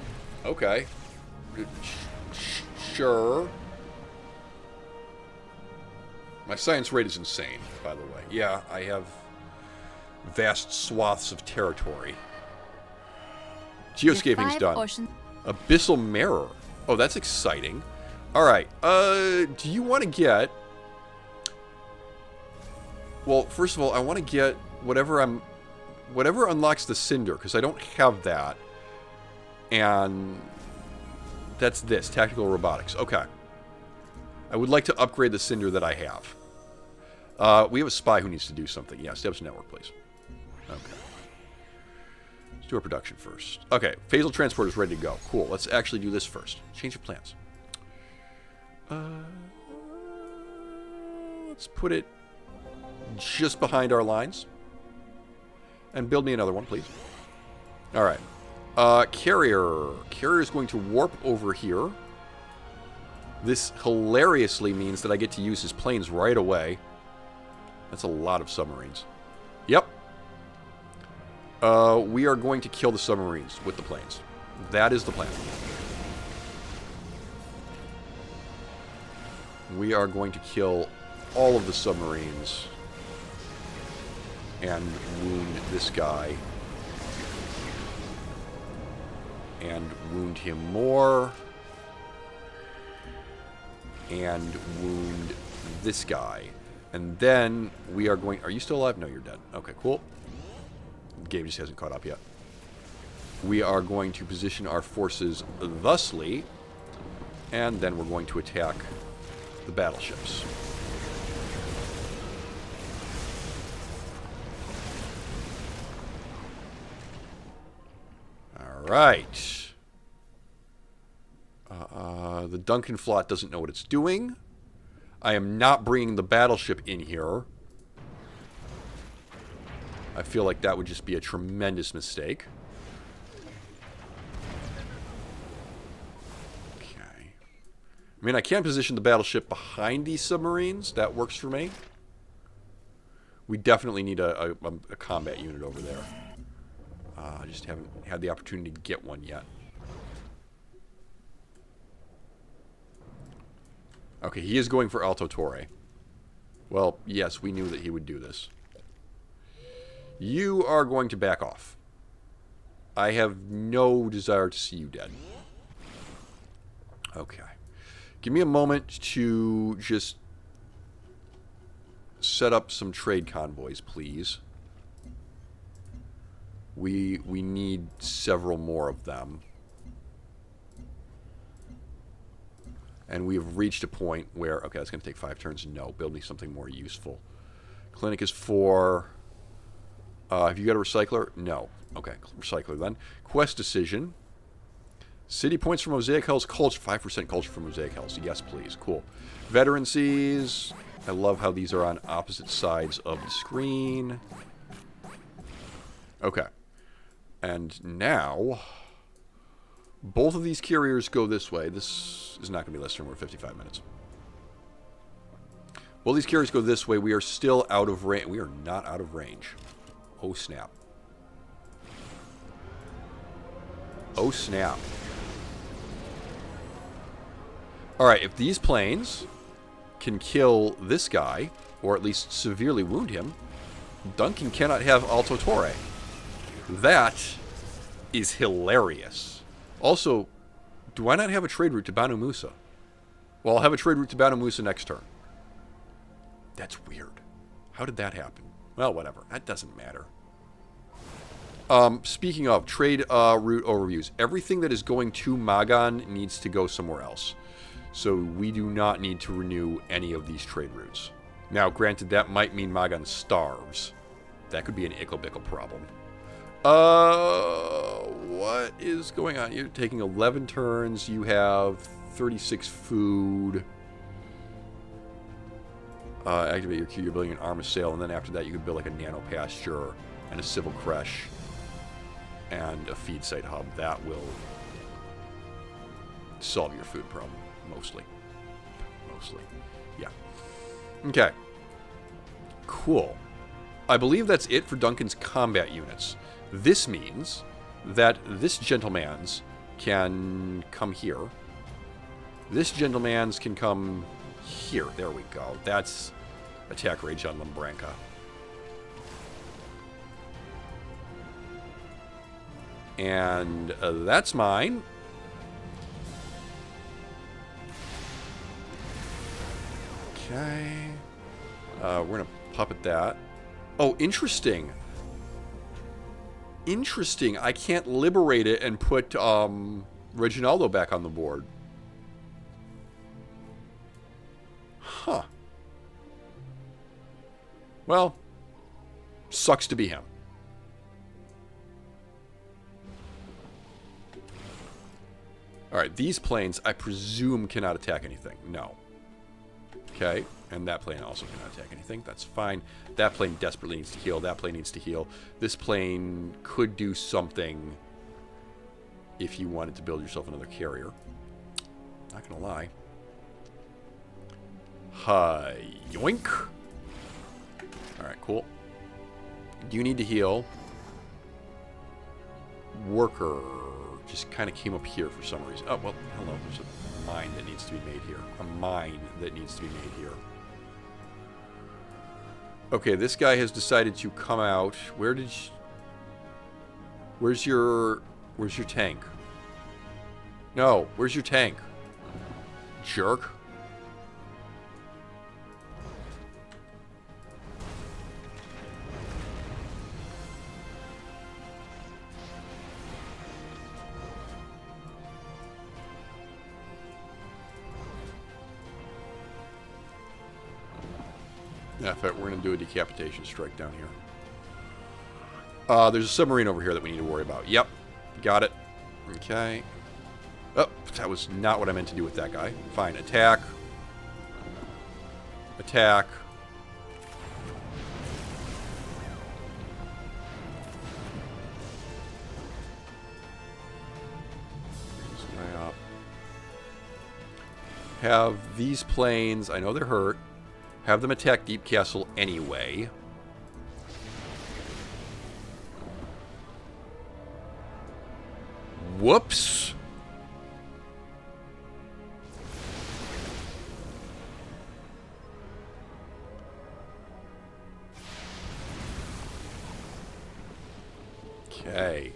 Okay. Sure. My science rate is insane, by the way. Yeah, I have vast swaths of territory. Geoscaping's done. Abyssal Mirror. Oh, that's exciting. Alright, do you want to get... Well, first of all, I want to get whatever unlocks the Cinder, because I don't have that. And that's this, Tactical Robotics. Okay. I would like to upgrade the Cinder that I have. We have a spy who needs to do something. Yeah, Steps Network, please. Okay. Let's do our production first. Okay, Phasal Transport is ready to go. Cool, let's actually do this first. Change of plans. Let's put it just behind our lines. And build me another one, please. Alright. Carrier. Carrier is going to warp over here. This hilariously means that I get to use his planes right away. That's a lot of submarines. Yep. We are going to kill the submarines with the planes. That is the plan. We are going to kill all of the submarines and wound this guy. And wound him more. And wound this guy. And then we are going... Are you still alive? No, you're dead. Okay, cool. The game just hasn't caught up yet. We are going to position our forces thusly. And then we're going to attack the battleships. Alright. The Duncan Flot doesn't know what it's doing. I am not bringing the battleship in here. I feel like that would just be a tremendous mistake. Okay. I mean, I can position the battleship behind these submarines. That works for me. We definitely need a combat unit over there. I just haven't had the opportunity to get one yet. Okay, he is going for Alto Torre. Well, yes, we knew that he would do this. You are going to back off. I have no desire to see you dead. Okay. Give me a moment to just set up some trade convoys, please. We need several more of them. And we have reached a point where... Okay, that's going to take 5 turns. No, build me something more useful. Clinic is 4. Have you got a recycler? No. Okay, recycler then. Quest decision. City points for Mosaic Hells. Culture. 5% culture for Mosaic Hells. Yes, please. Cool. Veterancies. I love how these are on opposite sides of the screen. Okay. And now... both of these carriers go this way. This is not going to be less than 55 minutes. Well, these carriers go this way. We are still out of range. We are not out of range. Oh, snap. Oh, snap. Alright, if these planes can kill this guy, or at least severely wound him, Duncan cannot have Alto Torre. That is hilarious. Also, do I not have a trade route to Banu Musa? Well, I'll have a trade route to Banu Musa next turn. That's weird. How did that happen? Well, whatever. That doesn't matter. Speaking of trade route overviews, everything that is going to Magan needs to go somewhere else. So we do not need to renew any of these trade routes. Now, granted, that might mean Magan starves. That could be an ickle-bickle problem. What is going on? You're taking 11 turns. You have 36 food. Activate your queue. You're building an armor sail, and then after that, you can build like a nano pasture and a civil creche and a feed site hub. That will solve your food problem, mostly. Mostly, yeah. Okay. Cool. I believe that's it for Duncan's combat units. This means that this gentleman's can come here. This gentleman's can come here. There we go. That's attack rage on Lumbranca. And that's mine. Okay. We're going to puppet that. Oh, interesting. Interesting. I can't liberate it and put Reginaldo back on the board. Huh. Well, sucks to be him. Alright, these planes, I presume, cannot attack anything. No. Okay, and that plane also cannot attack anything. That's fine. That plane desperately needs to heal. That plane needs to heal. This plane could do something if you wanted to build yourself another carrier. Not gonna lie. Hi, yoink. Alright, cool. You need to heal. Worker just kind of came up here for some reason. Oh, well, hello. There's a mine that needs to be made here. A mine that needs to be made here. Okay, this guy has decided to come out. Where did you... Where's your tank? No, where's your tank? Jerk. Yeah, in fact, we're going to do a decapitation strike down here. There's a submarine over here that we need to worry about. Yep, got it. Okay. Oh, that was not what I meant to do with that guy. Fine, attack. Attack. This guy up. Have these planes, I know they're hurt. Have them attack Deep Castle anyway. Whoops. Okay.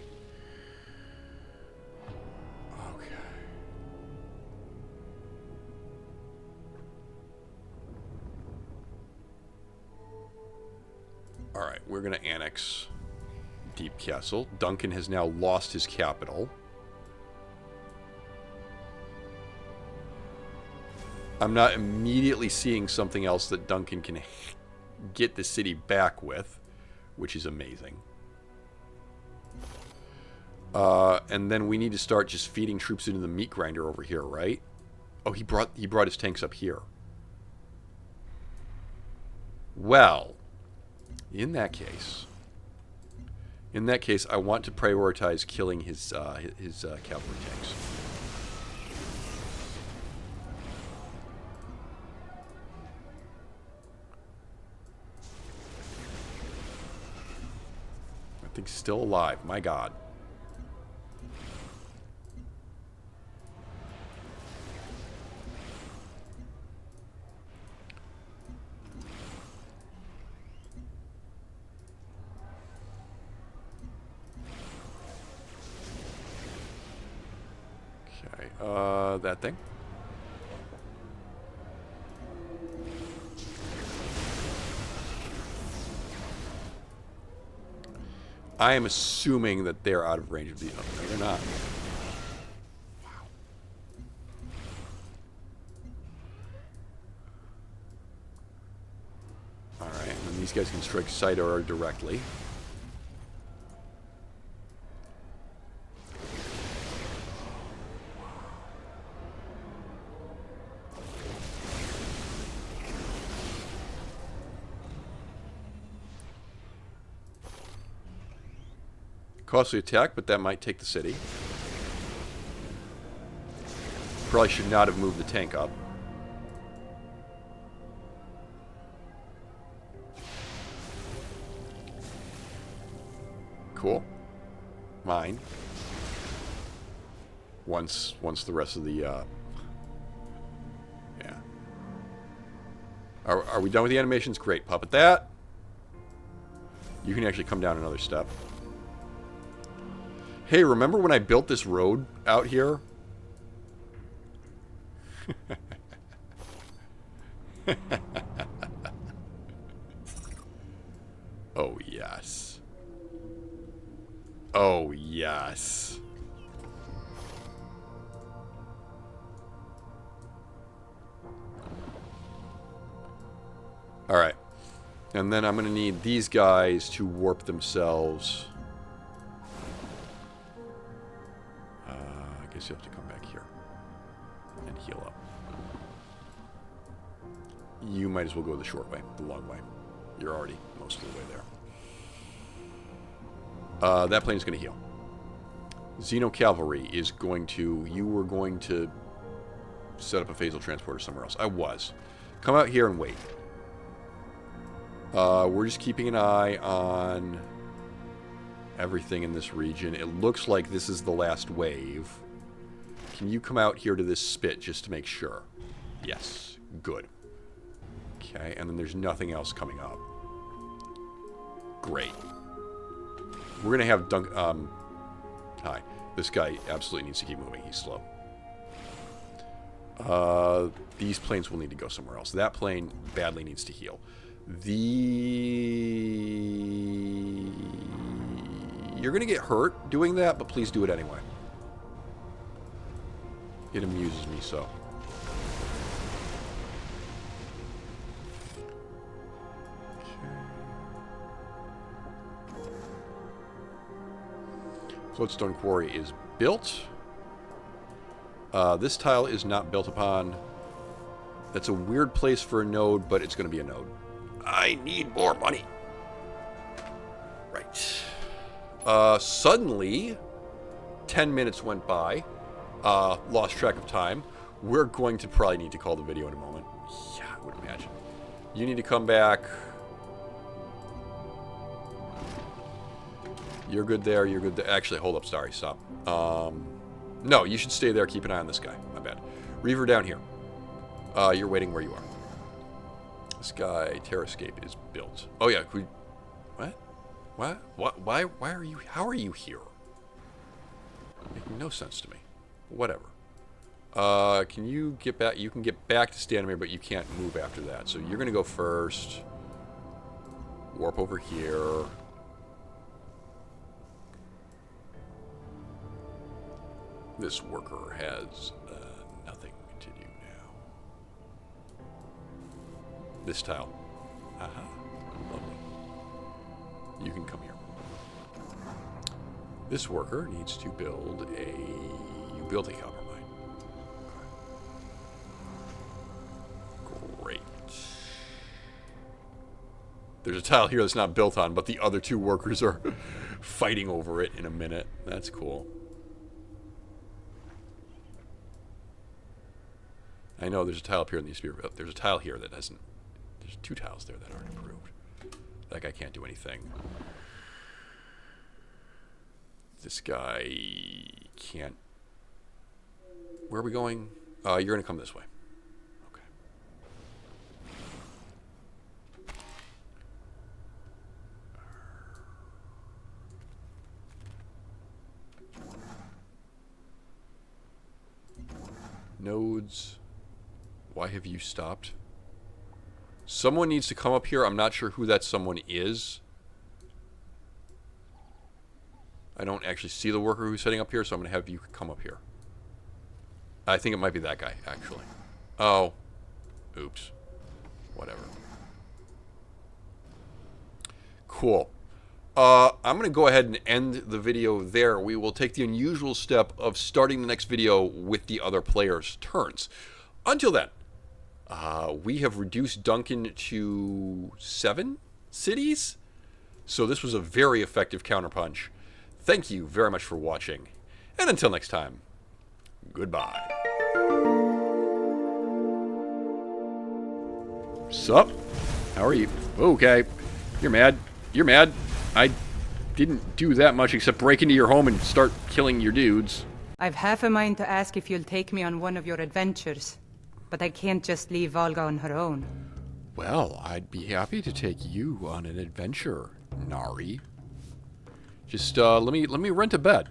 Alright, we're going to annex Deep Castle. Duncan has now lost his capital. I'm not immediately seeing something else that Duncan can get the city back with, which is amazing. And then we need to start just feeding troops into the meat grinder over here, right? Oh, he brought his tanks up here. Well... In that case, I want to prioritize killing his cavalry tanks. That thing's still alive. My God. Okay, that thing. I am assuming that they're out of range of the... Oh, no, they're not. Alright, and then these guys can strike sight or directly. Costly attack, but that might take the city. Probably should not have moved the tank up. Cool. Mine. Once the rest of the, yeah. Are we done with the animations? Great. Puppet that. You can actually come down another step. Hey, remember when I built this road out here? Oh, yes. Oh, yes. Alright. And then I'm going to need these guys to warp themselves. I guess you have to come back here and heal up. You might as well go the short way, the long way. You're already most of the way there. That plane's going to heal. Xeno Cavalry is going to... You were going to set up a phasal transporter somewhere else. I was. Come out here and wait. We're just keeping an eye on everything in this region. It looks like this is the last wave. Can you come out here to this spit just to make sure? Yes. Good. Okay, and then there's nothing else coming up. Great. We're going to have Dunk... Hi. This guy absolutely needs to keep moving. He's slow. These planes will need to go somewhere else. That plane badly needs to heal. You're going to get hurt doing that, but please do it anyway. It amuses me so. Floatstone Quarry is built. This tile is not built upon. That's a weird place for a node, but it's going to be a node. I need more money. Right. Suddenly, 10 minutes went by. Lost track of time. We're going to probably need to call the video in a moment. Yeah, I would imagine. You need to come back. You're good there. You're good there. Actually, hold up. Sorry. Stop. No, you should stay there. Keep an eye on this guy. My bad. Reaver down here. You're waiting where you are. This guy, Terrascape, is built. Oh, yeah. What? What? Why are you... How are you here? Making no sense to me. Whatever. Can you get back... You can get back to Standomir, but you can't move after that. So you're going to go first. Warp over here. This worker has nothing to do now. This tile. Aha. Lovely. You can come here. This worker needs to build a... You built a copper mine. Great. There's a tile here that's not built on, but the other two workers are fighting over it in a minute. That's cool. I know there's a tile up here that needs to be... There's a tile here that hasn't... There's two tiles there that aren't improved. That guy can't do anything. This guy can't... Where are we going? You're going to come this way. Okay. Nodes. Why have you stopped? Someone needs to come up here. I'm not sure who that someone is. I don't actually see the worker who's setting up here, so I'm going to have you come up here. I think it might be that guy, actually. Oh. Oops. Whatever. Cool. I'm going to go ahead and end the video there. We will take the unusual step of starting the next video with the other players' turns. Until then, we have reduced Duncan to 7 cities. So this was a very effective counterpunch. Thank you very much for watching. And until next time, goodbye. Sup? How are you? Okay. You're mad. You're mad. I didn't do that much except break into your home and start killing your dudes. I've half a mind to ask if you'll take me on one of your adventures, but I can't just leave Volga on her own. Well, I'd be happy to take you on an adventure, Nari. Just let me rent a bed.